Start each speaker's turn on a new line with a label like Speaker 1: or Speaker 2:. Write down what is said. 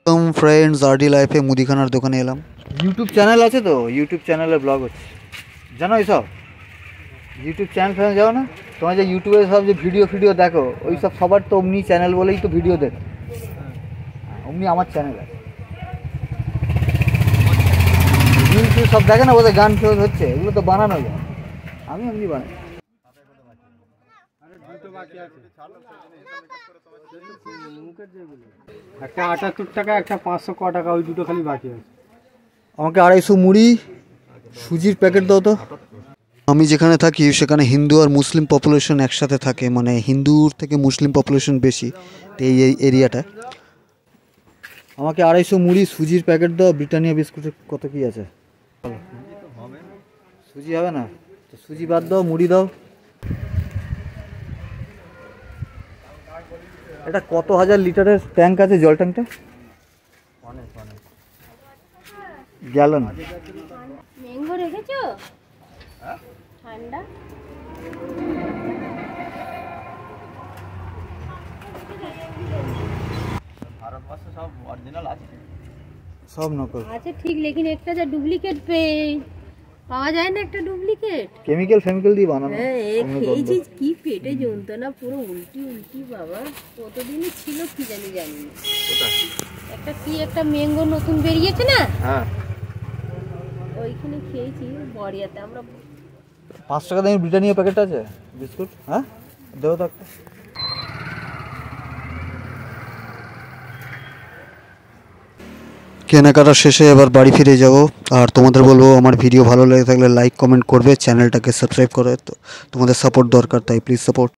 Speaker 1: Friends, RD লাইফে মুদিখানার দোকানে এলাম। ইউটিউব চ্যানেল আছে তো, ইউটিউব চ্যানেলে ব্লগ হচ্ছে, জানো এইসব ইউটিউব চ্যানেল ফ্যানেল যাও না তোমার, যে ইউটিউবে সব যে ভিডিও দেখো ওই সব সবার তো অমনি চ্যানেল বলেই তো ভিডিও দেখো, অমনি আমার চ্যানেল আছে। রিলস সব দেখে না, বোধ গান ফেরত হচ্ছে, এগুলো তো বানানো যায়, আমি এমনি বানাই।
Speaker 2: একটা 78 টাকা, একটা 500 ক টাকা, ওই দুটো খালি বাকি আছে।
Speaker 1: আমাকে 250 মুড়ি সুজির প্যাকেট দাও তো। আমি যেখানে থাকি সেখানে হিন্দু আর মুসলিম পপুলেশন একসাথে থাকে, মানে হিন্দুর থেকে মুসলিম পপুলেশন বেশি এই এরিয়াটা। আমাকে 250 মুড়ি সুজির প্যাকেট দাও। ব্রিটানিয়া বিস্কুটের কত কি আছে? সুজি হবে না তো সুজি বাদ দাও, মুড়ি দাও। এটা কত হাজার লিটারের ট্যাঙ্ক আছে, জল ট্যাঙ্কটা? গ্যালন।
Speaker 3: ম্যাঙ্গো রেখেছো? ঠান্ডা
Speaker 4: ভারতবর্ষে সব অরিজিনাল আছে,
Speaker 1: সব নকল
Speaker 3: আছে ঠিক, লেকিন একটা যা ডুপ্লিকেট পাওয়া যায় না, একটা ডুপ্লিকেট
Speaker 1: কেমিক্যাল দিয়ে বানানো।
Speaker 3: হ্যাঁ, খেয়েছি, কি পেটে যন্ত্রণা, পুরো উল্টি বাবা। কতদিনই ছিল কি জানি না। একটা কি একটা ম্যাঙ্গো নতুন বেরিয়েছে না,
Speaker 1: হ্যাঁ,
Speaker 3: ওইখানে খেয়েছি বড়িয়াতে। আমরা
Speaker 1: 5 টাকা দামি ব্রিটানিয়া প্যাকেট আছে বিস্কুট, হ্যাঁ দেবো তো একটা। কেনাকাটা শেষে এবার বাড়ি ফিরে যাব, আর তোমাদের বলবো আমার ভিডিও ভালো লেগে থাকলে লাইক কমেন্ট করবে, চ্যানেলটাকে সাবস্ক্রাইব করে। তো তোমাদের সাপোর্ট দরকার, তাই প্লিজ সাপোর্ট।